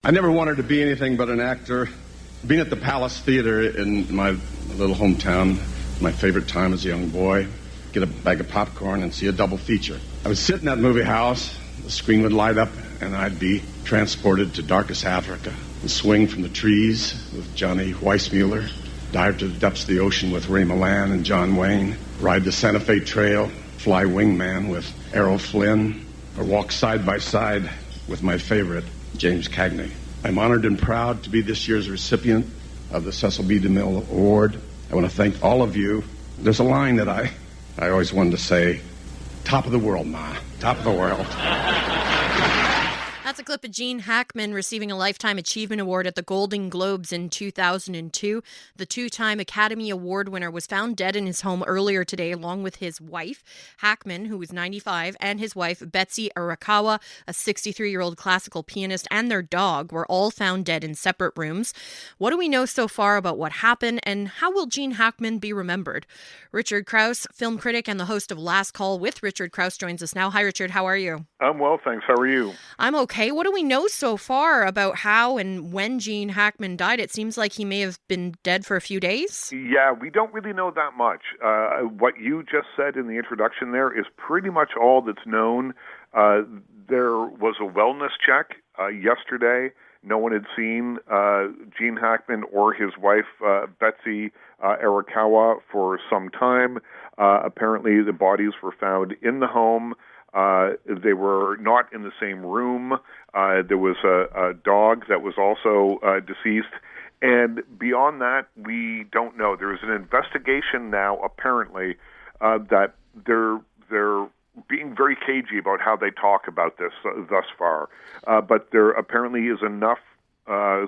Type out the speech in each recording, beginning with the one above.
I never wanted to be anything but an actor. Being at the Palace Theater in my little hometown, my favorite time as a young boy, get a bag of popcorn and see a double feature. I would sit in that movie house, the screen would light up, and I'd be transported to darkest Africa and swing from the trees with Johnny Weissmuller, dive to the depths of the ocean with Ray Milland and John Wayne, ride the Santa Fe Trail, fly wingman with Errol Flynn, or walk side by side with my favorite, James Cagney. I'm honored and proud to be this year's recipient of the Cecil B. DeMille Award. I want to thank all of you. There's a line that I always wanted to say, top of the world, Ma, top of the world. That's a clip of Gene Hackman receiving a Lifetime Achievement Award at the Golden Globes in 2002. The two-time Academy Award winner was found dead in his home earlier today, along with his wife. Hackman, who was 95, and his wife, Betsy Arakawa, a 63-year-old classical pianist, and their dog were all found dead in separate rooms. What do we know so far about what happened, and how will Gene Hackman be remembered? Richard Crouse, film critic and the host of Last Call with Richard Crouse, joins us now. Hi, Richard. How are you? I'm well, thanks. How are you? I'm okay. What do we know so far about how and when Gene Hackman died? It seems like he may have been dead for a few days. Yeah, we don't really know that much. What you just said in the introduction there is pretty much all that's known. There was a wellness check yesterday. No one had seen Gene Hackman or his wife, Betsy Arakawa, for some time. Apparently, the bodies were found in the home. They were not in the same room. There was a dog that was also deceased. And beyond that, we don't know. There is an investigation now, apparently, that they're being very cagey about how they talk about this thus far. But there apparently is enough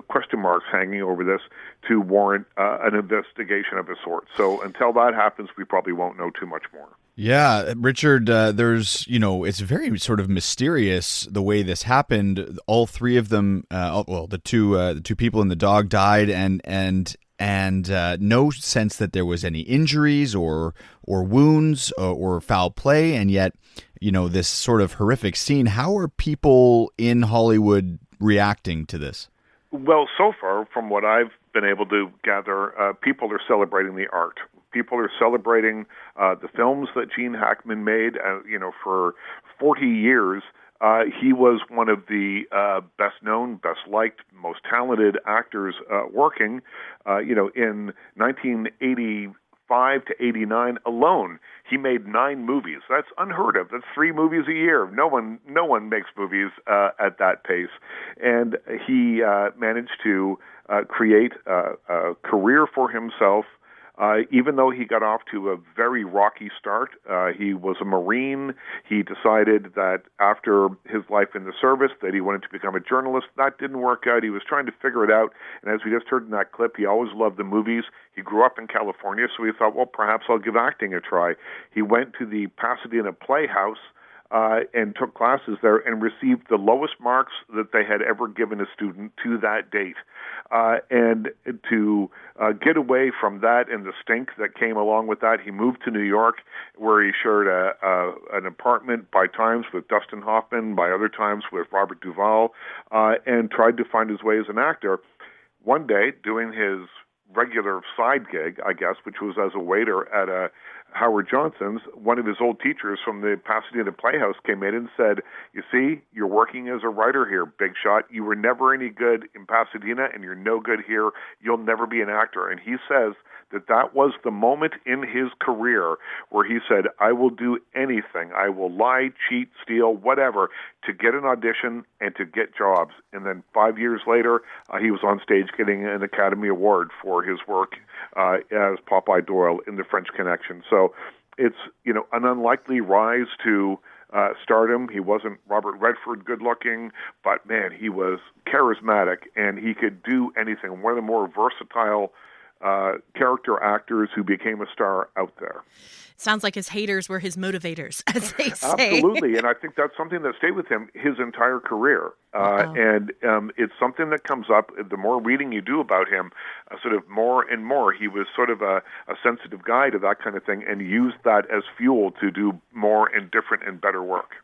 question marks hanging over this to warrant an investigation of a sort. So until that happens, we probably won't know too much more. Yeah, Richard, there's, it's very sort of mysterious the way this happened. All three of them, the two people and the dog died, and no sense that there was any injuries or wounds or foul play, and yet, this sort of horrific scene. How are people in Hollywood reacting to this? Well, so far, from what I've been able to gather, people are celebrating the art. People are celebrating the films that Gene Hackman made. For 40 years, he was one of the best-known, best-liked, most talented actors working. In 1985 to 89 alone, he made 9 movies. That's unheard of. That's 3 movies a year. No one makes movies at that pace. And he managed to create a career for himself. Even though he got off to a very rocky start, he was a Marine. He decided that after his life in the service that he wanted to become a journalist. That didn't work out. He was trying to figure it out. And as we just heard in that clip, he always loved the movies. He grew up in California, so he thought, well, perhaps I'll give acting a try. He went to the Pasadena Playhouse and took classes there and received the lowest marks that they had ever given a student to that date. And to get away from that and the stink that came along with that, he moved to New York, where he shared an apartment by times with Dustin Hoffman, by other times with Robert Duvall, and tried to find his way as an actor. One day, doing his regular side gig, I guess, which was as a waiter at a Howard Johnson's, one of his old teachers from the Pasadena Playhouse came in and said, "You see, you're working as a writer here, big shot. You were never any good in Pasadena, and you're no good here. You'll never be an actor." And he says that was the moment in his career where he said, "I will do anything. I will lie, cheat, steal, whatever, to get an audition and to get jobs." And then 5 years later, he was on stage getting an Academy Award for his work as Popeye Doyle in The French Connection. So it's, an unlikely rise to stardom. He wasn't Robert Redford good-looking, but, man, he was charismatic, and he could do anything. One of the more versatile character actors who became a star out there. Sounds like his haters were his motivators, as they say. Absolutely, and I think that's something that stayed with him his entire career. And it's something that comes up, the more reading you do about him, sort of more and more. He was sort of a sensitive guy to that kind of thing and used that as fuel to do more and different and better work.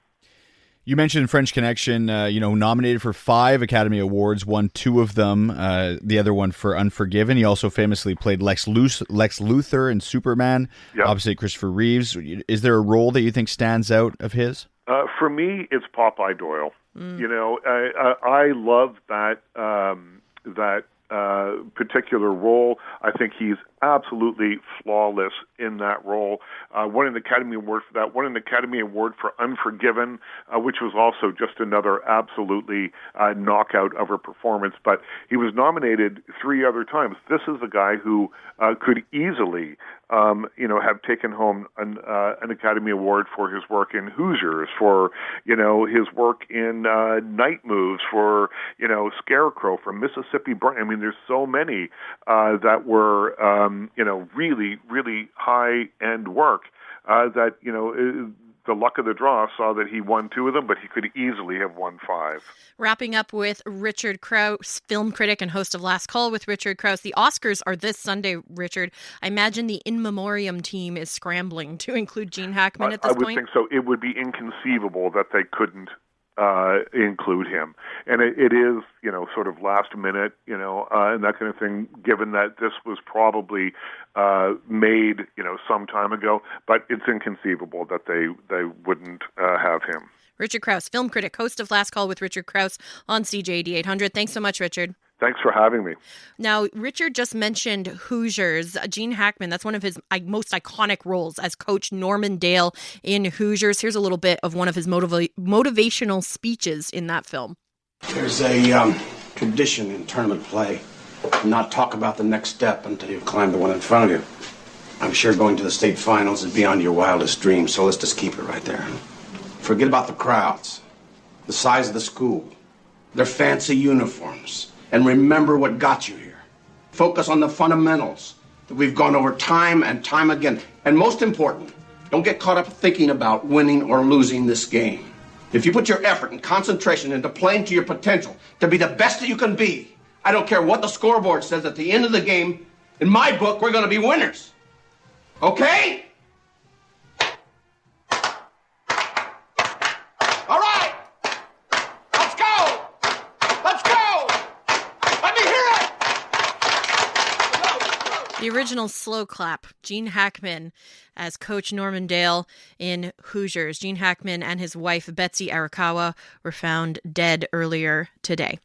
You mentioned French Connection, nominated for 5 Academy Awards, won 2 of them, the other one for Unforgiven. He also famously played Lex Luthor in Superman, opposite Christopher Reeves. Is there a role that you think stands out of his? For me, it's Popeye Doyle. I love that particular role. I think he's absolutely flawless in that role. Won an Academy Award for that. Won an Academy Award for Unforgiven, which was also just another absolutely knockout of a performance. But he was nominated 3 other times. This is a guy who could easily, have taken home an Academy Award for his work in Hoosiers, for his work in Night Moves, for Scarecrow, for Mississippi Burn. I mean, there's so many that were really, really high-end work that, the luck of the draw saw that he won 2 of them, but he could easily have won 5. Wrapping up with Richard Crouse, film critic and host of Last Call with Richard Crouse. The Oscars are this Sunday, Richard. I imagine the In Memoriam team is scrambling to include Gene Hackman at this point. I would think so. It would be inconceivable that they couldn't include him. And it is, sort of last minute, and that kind of thing, given that this was probably made, some time ago. But it's inconceivable that they wouldn't have him. Richard Crouse, film critic, host of Last Call with Richard Crouse on CJAD 800. Thanks so much, Richard. Thanks for having me. Now, Richard just mentioned Hoosiers. Gene Hackman, that's one of his most iconic roles as Coach Norman Dale in Hoosiers. Here's a little bit of one of his motivational speeches in that film. There's a tradition in tournament play to not talk about the next step until you've climbed the one in front of you. I'm sure going to the state finals is beyond your wildest dreams, so let's just keep it right there. Forget about the crowds, the size of the school, their fancy uniforms, and remember what got you here. Focus on the fundamentals that we've gone over time and time again. And most important, don't get caught up thinking about winning or losing this game. If you put your effort and concentration into playing to your potential, to be the best that you can be, I don't care what the scoreboard says at the end of the game, in my book, we're going to be winners. Okay? All right. Let's go. Let's go. Let me hear it. The original slow clap, Gene Hackman as Coach Norman Dale in Hoosiers. Gene Hackman and his wife, Betsy Arakawa, were found dead earlier today.